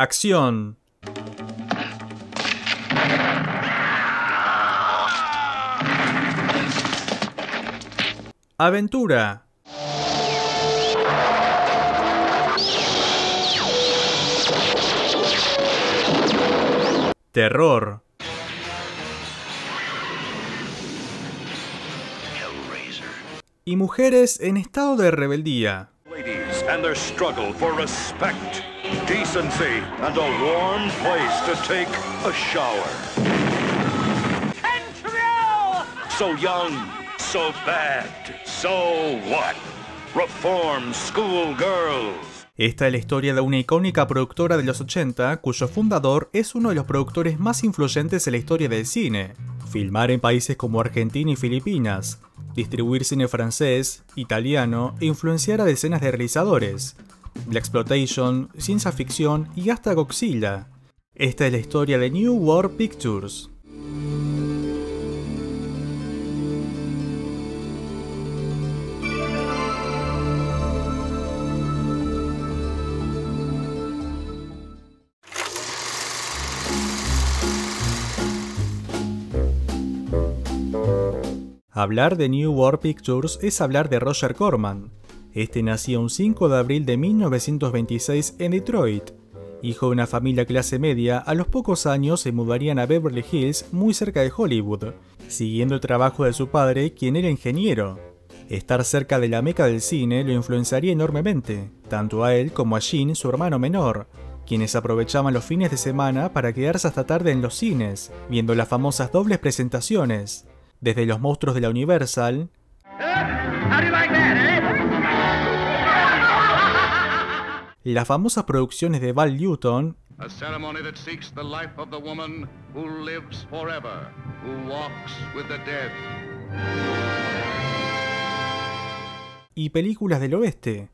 Acción. Aventura. Terror. Y mujeres en estado de rebeldía. Ladies and their struggle for respect, decency, and a warm place to take a shower. Control! So young, so bad, so what? Reform school girls. Esta es la historia de una icónica productora de los 80, cuyo fundador es uno de los productores más influyentes en la historia del cine. Filmar en países como Argentina y Filipinas, distribuir cine francés, italiano e influenciar a decenas de realizadores. Blaxploitation, ciencia ficción y hasta Godzilla. Esta es la historia de New World Pictures. Hablar de New World Pictures es hablar de Roger Corman. Este nació un 5 de abril de 1926 en Detroit. Hijo de una familia clase media, a los pocos años se mudarían a Beverly Hills, muy cerca de Hollywood, siguiendo el trabajo de su padre, quien era ingeniero. Estar cerca de la meca del cine lo influenciaría enormemente, tanto a él como a Gene, su hermano menor, quienes aprovechaban los fines de semana para quedarse hasta tarde en los cines, viendo las famosas dobles presentaciones. Desde Los monstruos de la Universal, las famosas producciones de Val Newton, y películas del oeste.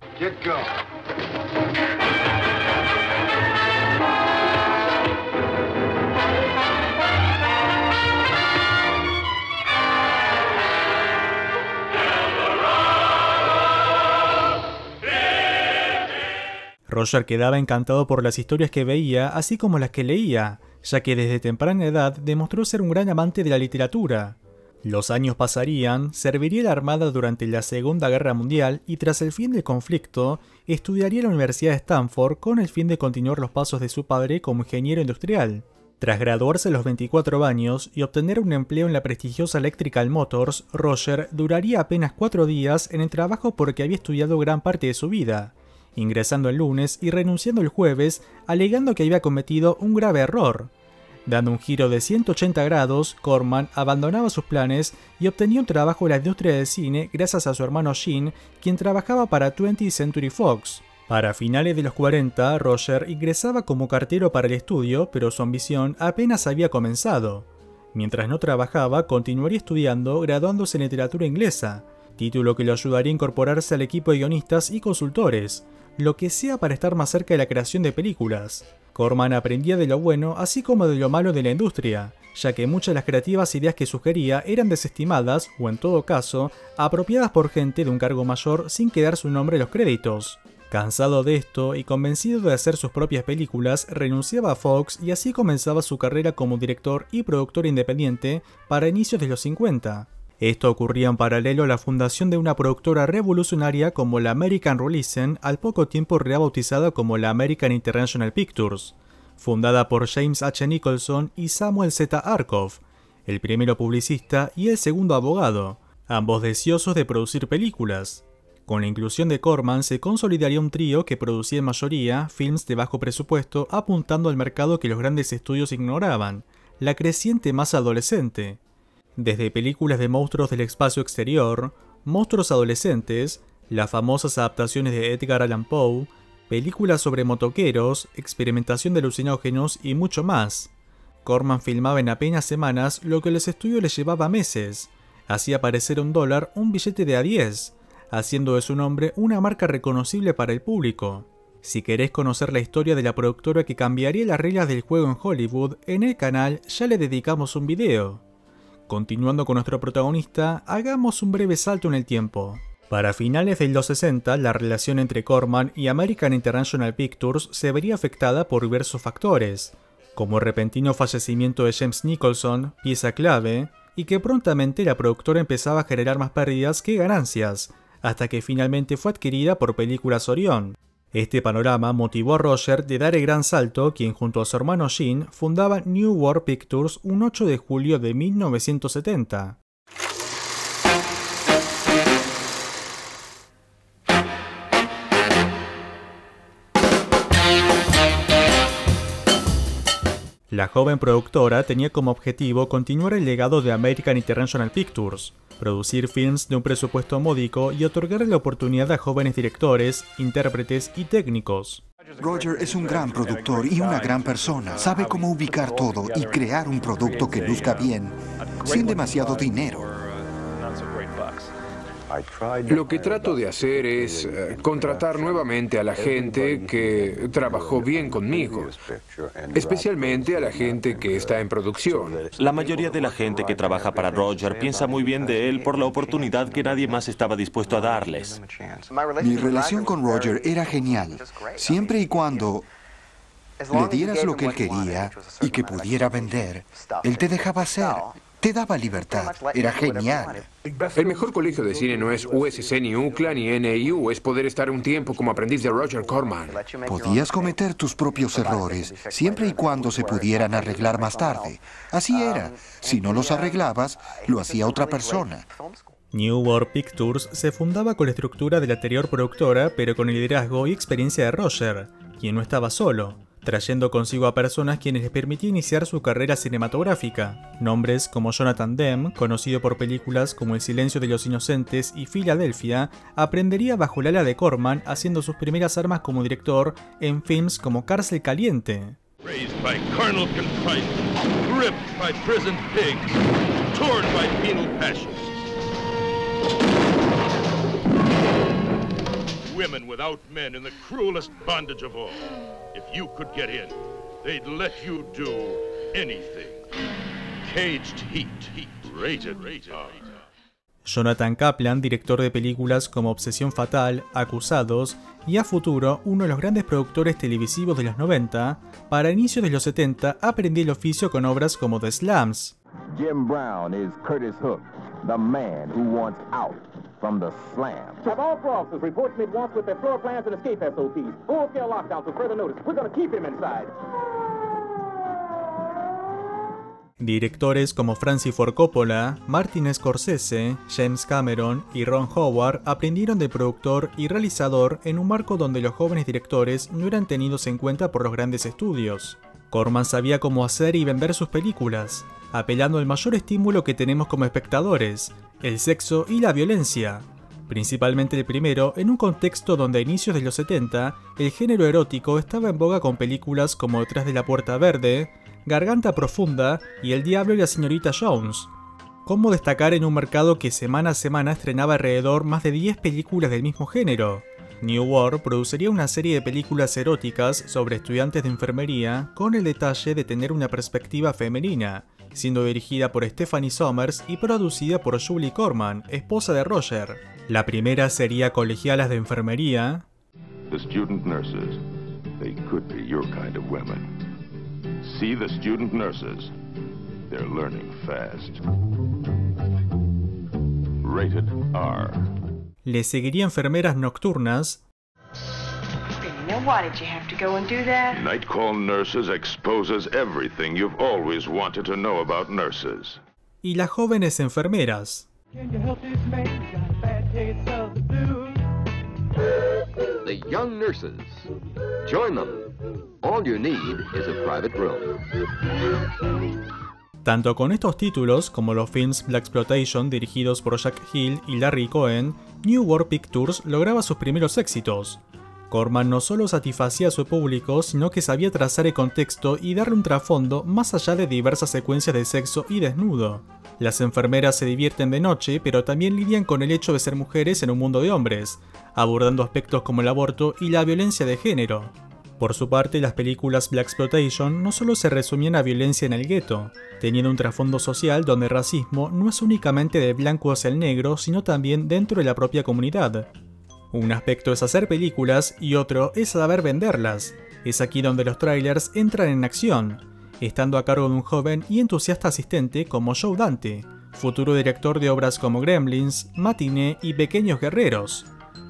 Roger quedaba encantado por las historias que veía, así como las que leía, ya que desde temprana edad demostró ser un gran amante de la literatura. Los años pasarían, serviría en la Armada durante la Segunda Guerra Mundial y tras el fin del conflicto, estudiaría en la Universidad de Stanford con el fin de continuar los pasos de su padre como ingeniero industrial. Tras graduarse a los 24 años y obtener un empleo en la prestigiosa Electrical Motors, Roger duraría apenas 4 días en el trabajo porque había estudiado gran parte de su vida, ingresando el lunes y renunciando el jueves, alegando que había cometido un grave error. Dando un giro de 180 grados, Corman abandonaba sus planes y obtenía un trabajo en la industria del cine gracias a su hermano Gene, quien trabajaba para 20th Century Fox. Para finales de los 40, Roger ingresaba como cartero para el estudio, pero su ambición apenas había comenzado. Mientras no trabajaba, continuaría estudiando, graduándose en literatura inglesa, título que lo ayudaría a incorporarse al equipo de guionistas y consultores, lo que sea para estar más cerca de la creación de películas. Corman aprendía de lo bueno así como de lo malo de la industria, ya que muchas de las creativas ideas que sugería eran desestimadas o en todo caso, apropiadas por gente de un cargo mayor sin quedar su nombre en los créditos. Cansado de esto y convencido de hacer sus propias películas, renunciaba a Fox y así comenzaba su carrera como director y productor independiente para inicios de los 50. Esto ocurría en paralelo a la fundación de una productora revolucionaria como la American Releasing, al poco tiempo rebautizada como la American International Pictures, fundada por James H. Nicholson y Samuel Z. Arkoff, el primero publicista y el segundo abogado, ambos deseosos de producir películas. Con la inclusión de Corman se consolidaría un trío que producía en mayoría films de bajo presupuesto apuntando al mercado que los grandes estudios ignoraban, la creciente masa adolescente. Desde películas de monstruos del espacio exterior, monstruos adolescentes, las famosas adaptaciones de Edgar Allan Poe, películas sobre motoqueros, experimentación de alucinógenos y mucho más. Corman filmaba en apenas semanas lo que a los estudios les llevaba meses. Hacía parecer $1 un billete de A10, haciendo de su nombre una marca reconocible para el público. Si querés conocer la historia de la productora que cambiaría las reglas del juego en Hollywood, en el canal ya le dedicamos un video. Continuando con nuestro protagonista, hagamos un breve salto en el tiempo. Para finales de los 60, la relación entre Corman y American International Pictures se vería afectada por diversos factores, como el repentino fallecimiento de James Nicholson, pieza clave, y que prontamente la productora empezaba a generar más pérdidas que ganancias, hasta que finalmente fue adquirida por Películas Orión. Este panorama motivó a Roger de dar el gran salto, quien junto a su hermano Gene fundaba New World Pictures un 8 de julio de 1970. La joven productora tenía como objetivo continuar el legado de American International Pictures, producir films de un presupuesto módico y otorgarle la oportunidad a jóvenes directores, intérpretes y técnicos. Roger es un gran productor y una gran persona. Sabe cómo ubicar todo y crear un producto que luzca bien, sin demasiado dinero. Lo que trato de hacer es contratar nuevamente a la gente que trabajó bien conmigo, especialmente a la gente que está en producción. La mayoría de la gente que trabaja para Roger piensa muy bien de él por la oportunidad que nadie más estaba dispuesto a darles. Mi relación con Roger era genial, siempre y cuando le dieras lo que él quería y que pudiera vender. Él te dejaba hacer. Te daba libertad. Era genial. El mejor colegio de cine no es USC, ni UCLA, ni NAU. Es poder estar un tiempo como aprendiz de Roger Corman. Podías cometer tus propios errores, siempre y cuando se pudieran arreglar más tarde. Así era. Si no los arreglabas, lo hacía otra persona. New World Pictures se fundaba con la estructura de la anterior productora, pero con el liderazgo y experiencia de Roger, quien no estaba solo, trayendo consigo a personas quienes les permitía iniciar su carrera cinematográfica. Nombres como Jonathan Demme, conocido por películas como El silencio de los inocentes y Filadelfia, aprendería bajo el ala de Corman, haciendo sus primeras armas como director en films como Cárcel Caliente. Raised by carnal contrition, gripped by prison pig, torn by penal passions. Women without men in the cruelest bondage of all. If you could get in, they'd let you do anything. Caged Heat, rated R. Jonathan Kaplan, director de películas como Obsesión Fatal, Acusados y a futuro uno de los grandes productores televisivos de los 90, para inicios de los 70 aprendió el oficio con obras como The Slums. Jim Brown is Curtis Hook, the man who wants out from the slam. Have all officers report mid-once with their floor plans and escape SOPs. Full-scale lockdowns with further notice. We're going to keep him inside. Directores como Francis Ford Coppola, Martin Scorsese, James Cameron y Ron Howard aprendieron de productor y realizador en un marco donde los jóvenes directores no eran tenidos en cuenta por los grandes estudios. Corman sabía cómo hacer y vender sus películas, apelando al mayor estímulo que tenemos como espectadores, el sexo y la violencia. Principalmente el primero, en un contexto donde a inicios de los 70, el género erótico estaba en boga con películas como Detrás de la Puerta Verde, Garganta Profunda y El Diablo y la Señorita Jones. ¿Cómo destacar en un mercado que semana a semana estrenaba alrededor más de 10 películas del mismo género? New World produciría una serie de películas eróticas sobre estudiantes de enfermería con el detalle de tener una perspectiva femenina, siendo dirigida por Stephanie Sommers y producida por Julie Corman, esposa de Roger. La primera sería Colegialas de Enfermería. The student nurses, they could be your kind of women. See the student nurses, they're learning fast. Rated R. Le seguiría Enfermeras Nocturnas. Now why did you have to go and do that? Night Call Nurses exposes everything you've always wanted to know about nurses. Y Las Jóvenes Enfermeras. The Young Nurses. Join them. All you need is a private room. Tanto con estos títulos como los films Blaxploitation dirigidos por Jack Hill y Larry Cohen, New World Pictures lograba sus primeros éxitos. Corman no solo satisfacía a su público, sino que sabía trazar el contexto y darle un trasfondo más allá de diversas secuencias de sexo y desnudo. Las enfermeras se divierten de noche, pero también lidian con el hecho de ser mujeres en un mundo de hombres, abordando aspectos como el aborto y la violencia de género. Por su parte, las películas Blaxploitation no solo se resumían a violencia en el gueto, teniendo un trasfondo social donde el racismo no es únicamente del blanco hacia el negro, sino también dentro de la propia comunidad. Un aspecto es hacer películas y otro es saber venderlas. Es aquí donde los trailers entran en acción, estando a cargo de un joven y entusiasta asistente como Joe Dante, futuro director de obras como Gremlins, Matinee y Pequeños Guerreros.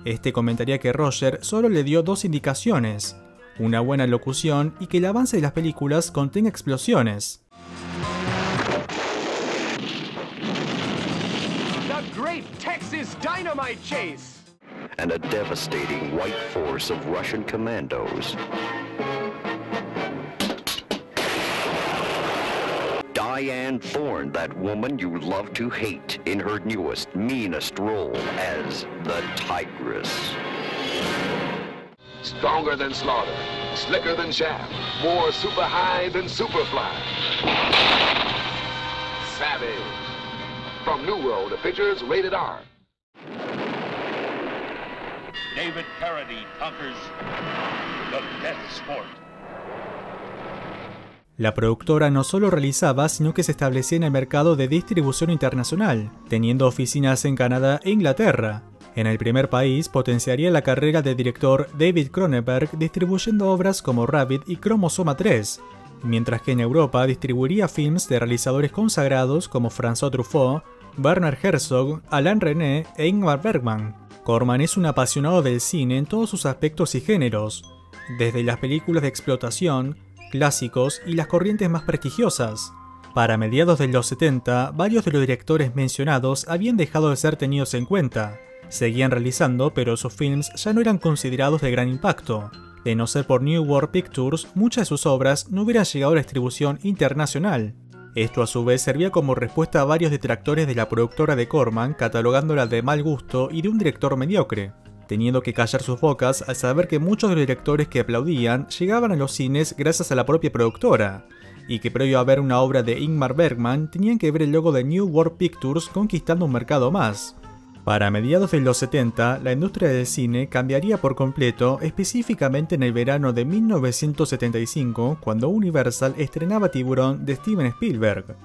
Este comentaría que Roger solo le dio 2 indicaciones: una buena locución y que el avance de las películas contenga explosiones. The Great Texas Dynamite Chase! And a devastating white force of Russian commandos. Diane Thorne, that woman you love to hate, in her newest, meanest role as the Tigress. Stronger than Slaughter, slicker than Shaft, more super high than Superfly. Savage. From New World, the pictures rated R. David Carradine conquers the death sport. La productora no solo realizaba, sino que se establecía en el mercado de distribución internacional, teniendo oficinas en Canadá e Inglaterra. En el primer país potenciaría la carrera del director David Cronenberg distribuyendo obras como Rabbit y Cromosoma 3, mientras que en Europa distribuiría films de realizadores consagrados como François Truffaut, Werner Herzog, Alain Resnais e Ingmar Bergman. Corman es un apasionado del cine en todos sus aspectos y géneros, desde las películas de explotación, clásicos y las corrientes más prestigiosas. Para mediados de los 70, varios de los directores mencionados habían dejado de ser tenidos en cuenta. Seguían realizando, pero sus films ya no eran considerados de gran impacto. De no ser por New World Pictures, muchas de sus obras no hubieran llegado a la distribución internacional. Esto a su vez servía como respuesta a varios detractores de la productora de Corman, catalogándola de mal gusto y de un director mediocre, teniendo que callar sus bocas al saber que muchos de los directores que aplaudían llegaban a los cines gracias a la propia productora, y que previo a ver una obra de Ingmar Bergman tenían que ver el logo de New World Pictures conquistando un mercado más. Para mediados de los 70, la industria del cine cambiaría por completo, específicamente en el verano de 1975, cuando Universal estrenaba Tiburón de Steven Spielberg.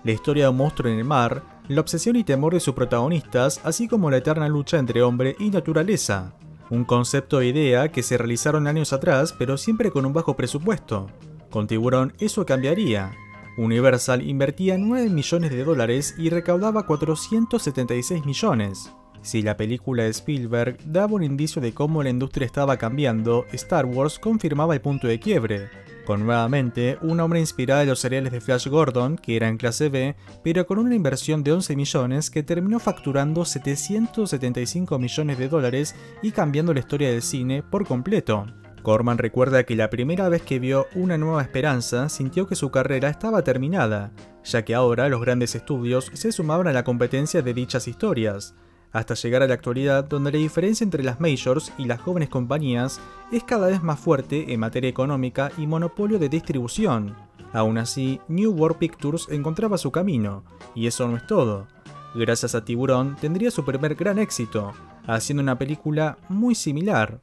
La historia de un monstruo en el mar, la obsesión y temor de sus protagonistas, así como la eterna lucha entre hombre y naturaleza. Un concepto e idea que se realizaron años atrás, pero siempre con un bajo presupuesto. Con Tiburón eso cambiaría. Universal invertía $9 millones y recaudaba 476 millones. Si la película de Spielberg daba un indicio de cómo la industria estaba cambiando, Star Wars confirmaba el punto de quiebre, con nuevamente una obra inspirada en los seriales de Flash Gordon, que eran clase B, pero con una inversión de 11 millones que terminó facturando $775 millones y cambiando la historia del cine por completo. Corman recuerda que la primera vez que vio Una Nueva Esperanza sintió que su carrera estaba terminada, ya que ahora los grandes estudios se sumaban a la competencia de dichas historias, hasta llegar a la actualidad donde la diferencia entre las majors y las jóvenes compañías es cada vez más fuerte en materia económica y monopolio de distribución. Aún así, New World Pictures encontraba su camino, y eso no es todo. Gracias a Tiburón tendría su primer gran éxito, haciendo una película muy similar.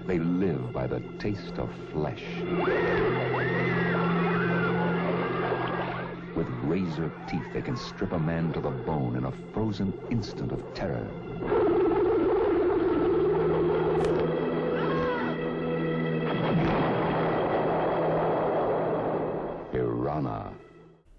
They live by the taste of flesh. With razor teeth, they can strip a man to the bone in a frozen instant of terror. Piranha.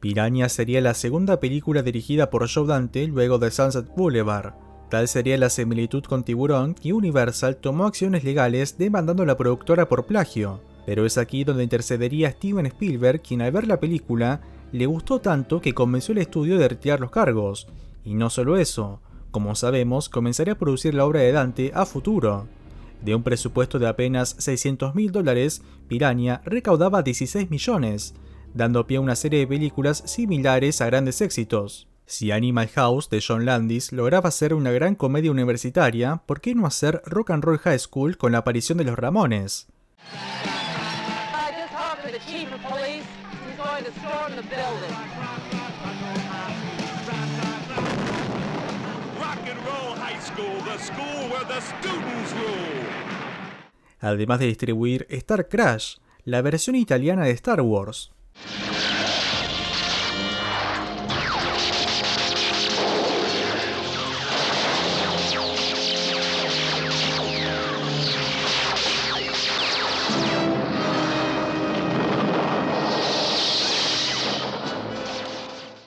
Piranha sería la segunda película dirigida por Joe Dante luego de Sunset Boulevard. Tal sería la similitud con Tiburón que Universal tomó acciones legales demandando a la productora por plagio, pero es aquí donde intercedería Steven Spielberg, quien al ver la película le gustó tanto que convenció al estudio de retirar los cargos. Y no solo eso, como sabemos, comenzaría a producir la obra de Dante a futuro. De un presupuesto de apenas $600.000, Piranha recaudaba 16 millones, dando pie a una serie de películas similares a grandes éxitos. Si Animal House de John Landis lograba hacer una gran comedia universitaria, ¿por qué no hacer Rock and Roll High School con la aparición de los Ramones? además de distribuir Star Crash, la versión italiana de Star Wars.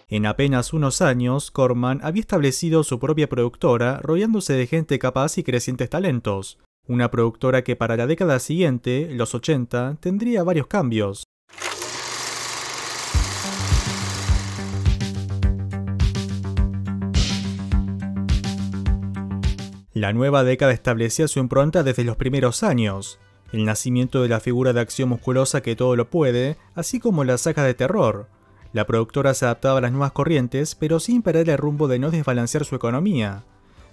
En apenas unos años, Corman había establecido su propia productora, rodeándose de gente capaz y crecientes talentos. Una productora que para la década siguiente, los 80, tendría varios cambios. La nueva década establecía su impronta desde los primeros años. El nacimiento de la figura de acción musculosa que todo lo puede, así como la saga de terror. La productora se adaptaba a las nuevas corrientes, pero sin perder el rumbo de no desbalancear su economía,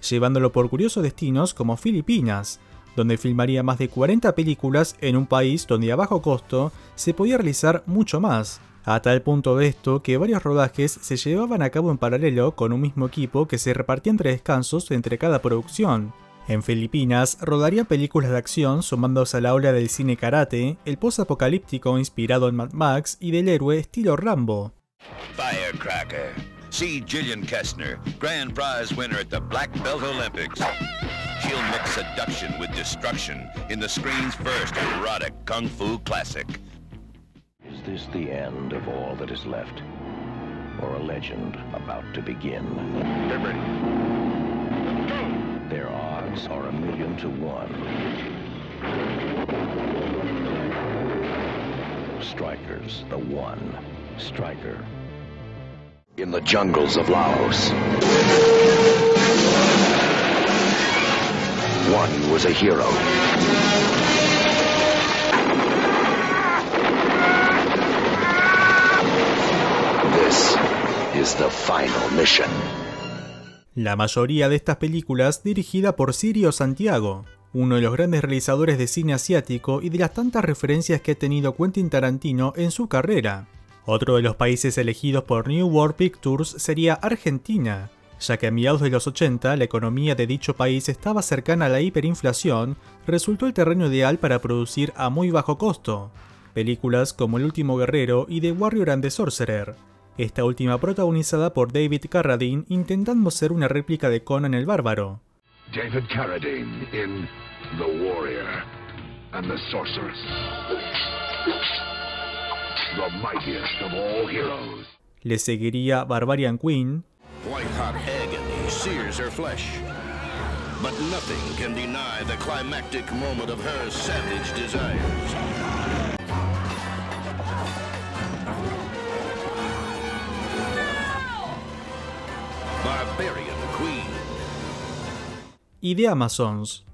llevándolo por curiosos destinos como Filipinas, donde filmaría más de 40 películas en un país donde a bajo costo se podía realizar mucho más, a tal punto de esto que varios rodajes se llevaban a cabo en paralelo con un mismo equipo que se repartía entre descansos entre cada producción. En Filipinas rodaría películas de acción sumándose a la ola del cine karate, el post-apocalíptico inspirado en Mad Max y del héroe estilo Rambo. Firecracker. See Gillian Kestner, grand prize winner at the Black Belt Olympics. She'll mix seduction with destruction in the screen's first erotic kung fu classic. Is this the end of all that is left? Or a legend about to begin? Get ready. Their odds are 1,000,000 to 1. Strikers, the one. Striker. In the jungles of Laos, one was a hero. This is the final mission. La mayoría de estas películas dirigida por Sirio Santiago, uno de los grandes realizadores de cine asiático y de las tantas referencias que ha tenido Quentin Tarantino en su carrera. Otro de los países elegidos por New World Pictures sería Argentina, ya que a mediados de los 80 la economía de dicho país estaba cercana a la hiperinflación, resultó el terreno ideal para producir a muy bajo costo películas como El último guerrero y The Warrior and the Sorcerer, esta última protagonizada por David Carradine intentando ser una réplica de Conan el Bárbaro. David Carradine in The Warrior and the Sorceress. The mightiest of all heroes. Le seguiría Barbarian Queen. White hot agony sears her flesh, but nothing can deny the climactic moment of her savage desires. Barbarian Queen. Y de Amazons.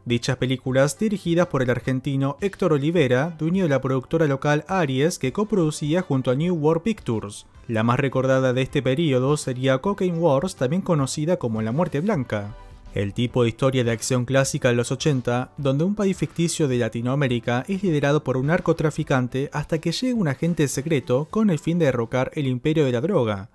Dichas películas dirigidas por el argentino Héctor Olivera, dueño de la productora local Aries que coproducía junto a New World Pictures. La más recordada de este periodo sería Cocaine Wars, también conocida como La Muerte Blanca. El tipo de historia de acción clásica de los 80, donde un país ficticio de Latinoamérica es liderado por un narcotraficante hasta que llega un agente secreto con el fin de derrocar el imperio de la droga.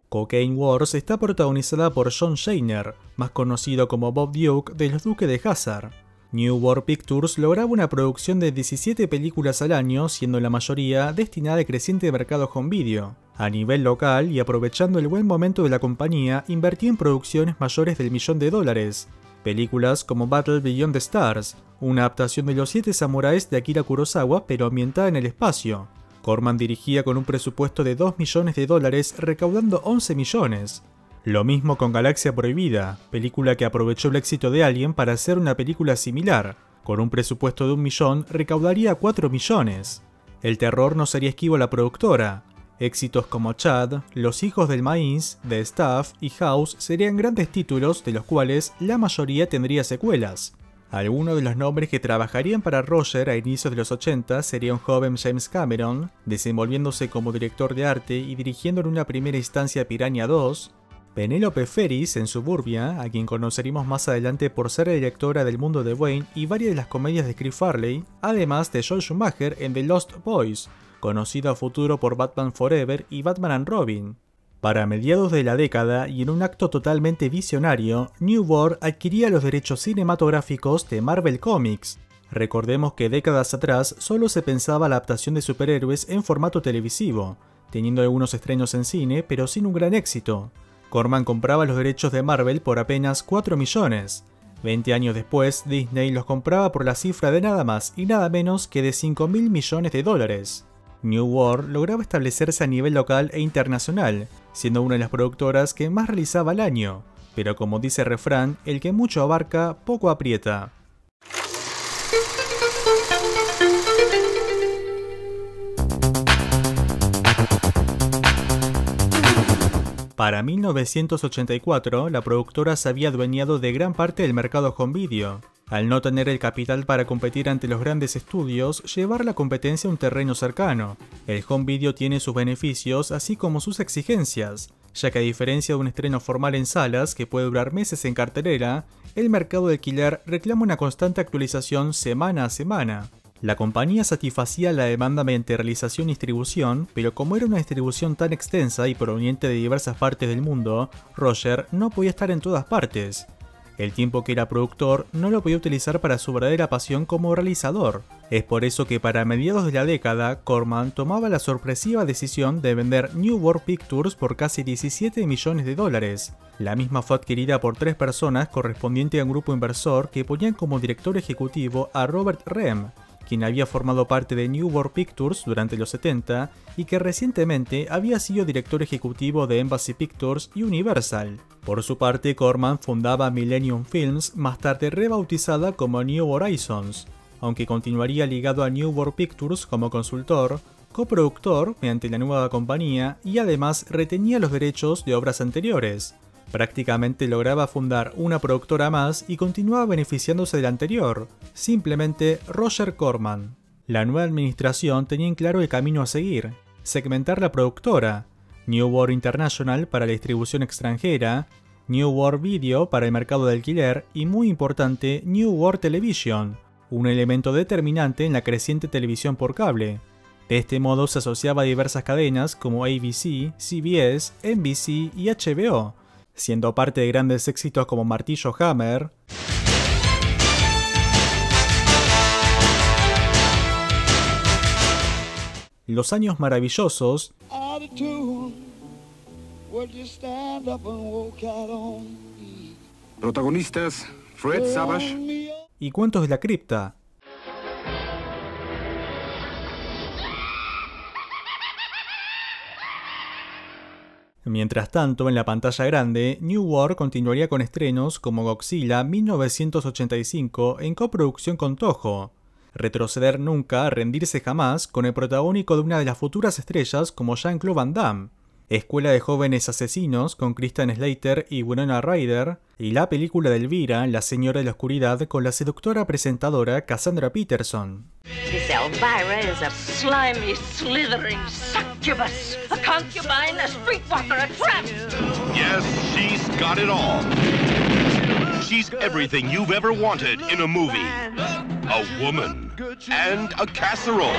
Cocaine Wars está protagonizada por John Shainer, más conocido como Bob Duke de los Duques de Hazzard. New World Pictures lograba una producción de 17 películas al año, siendo la mayoría destinada al creciente mercado home video. A nivel local y aprovechando el buen momento de la compañía, invertía en producciones mayores del $1.000.000. Películas como Battle Beyond the Stars, una adaptación de Los 7 Samuráis de Akira Kurosawa pero ambientada en el espacio. Corman dirigía con un presupuesto de $2 millones, recaudando 11 millones. Lo mismo con Galaxia Prohibida, película que aprovechó el éxito de Alien para hacer una película similar. Con un presupuesto de $1 millón, recaudaría 4 millones. El terror no sería esquivo a la productora. Éxitos como Chad, Los Hijos del Maíz, The Staff y House serían grandes títulos de los cuales la mayoría tendría secuelas. Algunos de los nombres que trabajarían para Roger a inicios de los 80 sería un joven James Cameron, desenvolviéndose como director de arte y dirigiendo en una primera instancia Piranha 2, Penélope Ferris en Suburbia, a quien conoceremos más adelante por ser directora del Mundo de Wayne y varias de las comedias de Chris Farley, además de Joel Schumacher en The Lost Boys, conocido a futuro por Batman Forever y Batman and Robin. Para mediados de la década y en un acto totalmente visionario, New World adquiría los derechos cinematográficos de Marvel Comics. Recordemos que décadas atrás solo se pensaba la adaptación de superhéroes en formato televisivo, teniendo algunos estrenos en cine pero sin un gran éxito. Corman compraba los derechos de Marvel por apenas 4 millones. 20 años después, Disney los compraba por la cifra de nada más y nada menos que de 5.000 millones de dólares. New World lograba establecerse a nivel local e internacional, siendo una de las productoras que más realizaba al año, pero como dice el refrán, el que mucho abarca, poco aprieta. Para 1984, la productora se había adueñado de gran parte del mercado home video. Al no tener el capital para competir ante los grandes estudios, llevar la competencia a un terreno cercano. El home video tiene sus beneficios así como sus exigencias, ya que a diferencia de un estreno formal en salas que puede durar meses en cartelera, el mercado de alquiler reclama una constante actualización semana a semana. La compañía satisfacía la demanda mediante realización y distribución, pero como era una distribución tan extensa y proveniente de diversas partes del mundo, Roger no podía estar en todas partes. El tiempo que era productor no lo podía utilizar para su verdadera pasión como realizador. Es por eso que para mediados de la década, Corman tomaba la sorpresiva decisión de vender New World Pictures por casi 17 millones de dólares. La misma fue adquirida por 3 personas correspondiente a un grupo inversor que ponían como director ejecutivo a Robert Rem, quien había formado parte de New World Pictures durante los 70 y que recientemente había sido director ejecutivo de Embassy Pictures y Universal. Por su parte, Corman fundaba Millennium Films, más tarde rebautizada como New Horizons, aunque continuaría ligado a New World Pictures como consultor, coproductor mediante la nueva compañía y además retenía los derechos de obras anteriores. Prácticamente lograba fundar una productora más y continuaba beneficiándose de la anterior, simplemente Roger Corman. La nueva administración tenía en claro el camino a seguir: segmentar la productora, New World International para la distribución extranjera, New World Video para el mercado de alquiler y, muy importante, New World Television, un elemento determinante en la creciente televisión por cable. De este modo se asociaba a diversas cadenas como ABC, CBS, NBC y HBO, siendo parte de grandes éxitos como Martillo Hammer, Los Años Maravillosos Protagonistas: Fred Savage y Cuentos de la Cripta. Mientras tanto, en la pantalla grande, New World continuaría con estrenos como Godzilla 1985 en coproducción con Toho, Retroceder Nunca, Rendirse Jamás con el protagónico de una de las futuras estrellas como Jean-Claude Van Damme, Escuela de Jóvenes Asesinos con Christian Slater y Winona Ryder, y la película de Elvira, La Señora de la Oscuridad con la seductora presentadora Cassandra Peterson. This Elvira is a slimy, slithering succubus, a concubine, a streetwalker, a tramp. Yes, she's got it all. She's everything you've ever wanted in a movie. A woman and a casserole.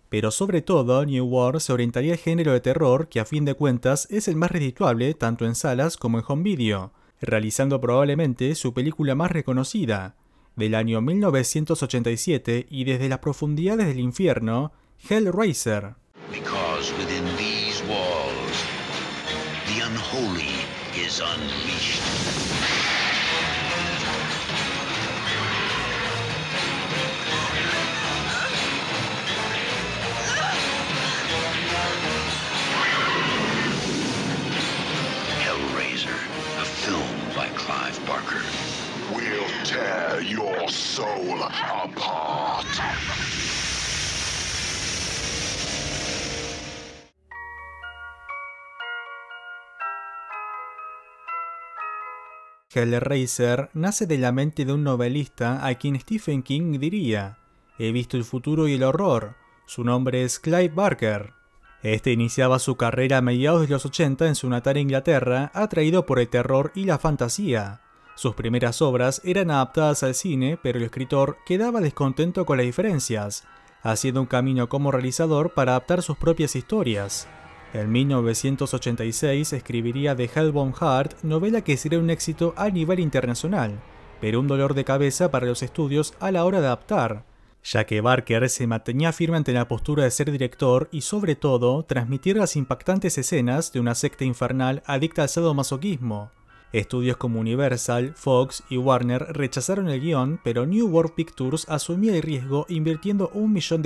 Pero sobre todo, New World se orientaría al género de terror que a fin de cuentas es el más redituable tanto en salas como en home video, realizando probablemente su película más reconocida, del año 1987 y desde las profundidades del infierno, Hellraiser. Because within these walls, the unholy is unleashed. Hellraiser, a film by Clive Barker. We'll tear your soul apart. Hellraiser nace de la mente de un novelista a quien Stephen King diría: "He visto el futuro y el horror. Su nombre es Clive Barker". Este iniciaba su carrera a mediados de los 80 en su natal Inglaterra, atraído por el terror y la fantasía. Sus primeras obras eran adaptadas al cine, pero el escritor quedaba descontento con las diferencias, haciendo un camino como realizador para adaptar sus propias historias. En 1986 escribiría The Hellbound Heart, novela que sería un éxito a nivel internacional, pero un dolor de cabeza para los estudios a la hora de adaptar, ya que Barker se mantenía firme ante la postura de ser director y sobre todo transmitir las impactantes escenas de una secta infernal adicta al sadomasoquismo. Estudios como Universal, Fox y Warner rechazaron el guión, pero New World Pictures asumía el riesgo invirtiendo $1 millón.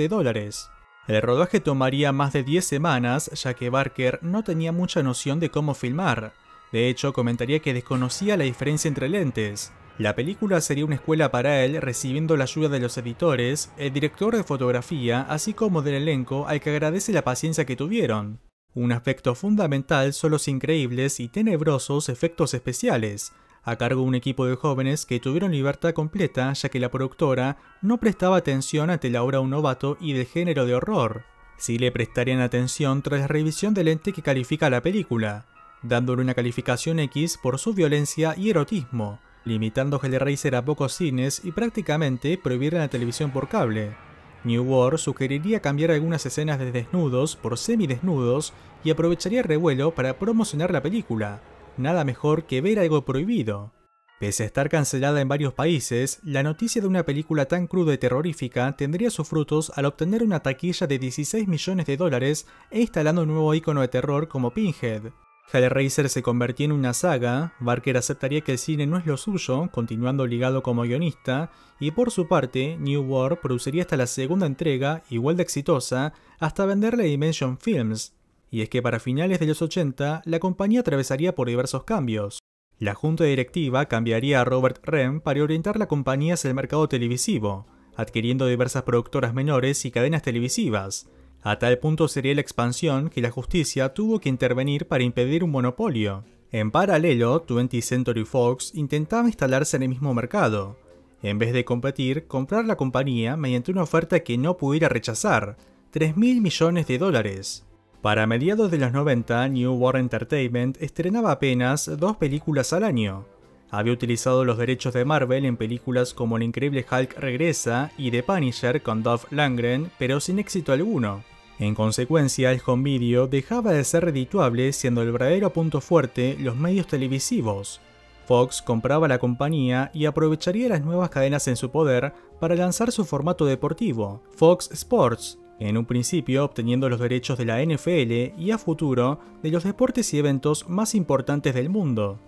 El rodaje tomaría más de 10 semanas, ya que Barker no tenía mucha noción de cómo filmar. De hecho, comentaría que desconocía la diferencia entre lentes. La película sería una escuela para él, recibiendo la ayuda de los editores, el director de fotografía, así como del elenco, al que agradece la paciencia que tuvieron. Un aspecto fundamental son los increíbles y tenebrosos efectos especiales, a cargo de un equipo de jóvenes que tuvieron libertad completa ya que la productora no prestaba atención ante la obra de un novato y del género de horror. Sí le prestarían atención tras la revisión del ente que califica la película, dándole una calificación X por su violencia y erotismo, limitando Hellraiser a pocos cines y prácticamente prohibirla en la televisión por cable. New World sugeriría cambiar algunas escenas de desnudos por semidesnudos y aprovecharía el revuelo para promocionar la película. Nada mejor que ver algo prohibido. Pese a estar cancelada en varios países, la noticia de una película tan cruda y terrorífica tendría sus frutos al obtener una taquilla de $16 millones e instalando un nuevo icono de terror como Pinhead. Hellraiser se convertía en una saga, Barker aceptaría que el cine no es lo suyo, continuando ligado como guionista, y por su parte, New World produciría hasta la segunda entrega, igual de exitosa, hasta venderla a Dimension Films. Y es que para finales de los 80, la compañía atravesaría por diversos cambios. La junta directiva cambiaría a Robert Rem para orientar la compañía hacia el mercado televisivo, adquiriendo diversas productoras menores y cadenas televisivas. A tal punto sería la expansión que la justicia tuvo que intervenir para impedir un monopolio. En paralelo, 20th Century Fox intentaba instalarse en el mismo mercado. En vez de competir, comprar la compañía mediante una oferta que no pudiera rechazar, $3.000 millones. Para mediados de los 90, New World Entertainment estrenaba apenas 2 películas al año. Había utilizado los derechos de Marvel en películas como El Increíble Hulk Regresa y The Punisher con Dolph Lundgren, pero sin éxito alguno. En consecuencia, el home video dejaba de ser redituable, siendo el verdadero punto fuerte los medios televisivos. Fox compraba la compañía y aprovecharía las nuevas cadenas en su poder para lanzar su formato deportivo, Fox Sports, en un principio obteniendo los derechos de la NFL y a futuro de los deportes y eventos más importantes del mundo.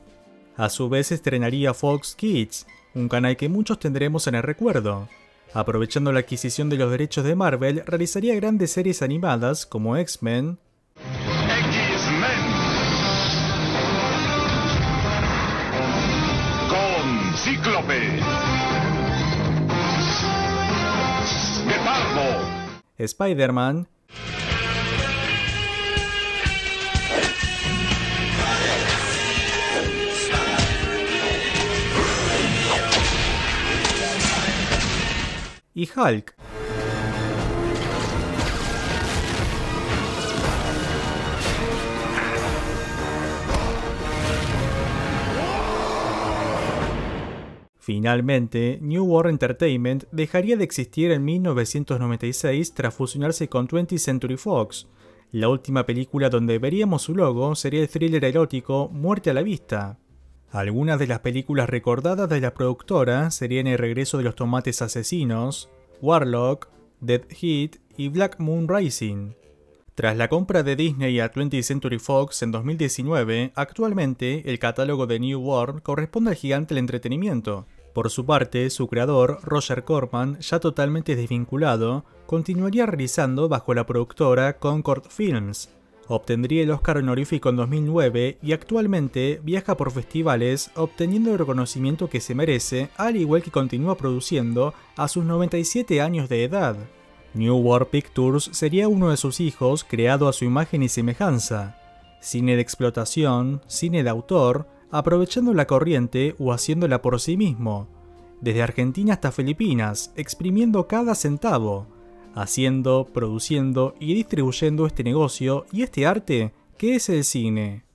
A su vez estrenaría Fox Kids, un canal que muchos tendremos en el recuerdo. Aprovechando la adquisición de los derechos de Marvel, realizaría grandes series animadas como X-Men, con Cíclope, Guepardo, Spider-Man, y Hulk. Finalmente, New World Entertainment dejaría de existir en 1996 tras fusionarse con 20th Century Fox. La última película donde veríamos su logo sería el thriller erótico Muerte a la Vista. Algunas de las películas recordadas de la productora serían El regreso de los tomates asesinos, Warlock, Dead Heat y Black Moon Rising. Tras la compra de Disney a 20th Century Fox en 2019, actualmente el catálogo de New World corresponde al gigante del entretenimiento. Por su parte, su creador, Roger Corman, ya totalmente desvinculado, continuaría realizando bajo la productora Concord Films. Obtendría el Oscar honorífico en 2009 y actualmente viaja por festivales obteniendo el reconocimiento que se merece, al igual que continúa produciendo a sus 97 años de edad. New World Pictures sería uno de sus hijos creado a su imagen y semejanza. Cine de explotación, cine de autor, aprovechando la corriente o haciéndola por sí mismo. Desde Argentina hasta Filipinas, exprimiendo cada centavo. haciendo, produciendo y distribuyendo este negocio y este arte que es el cine.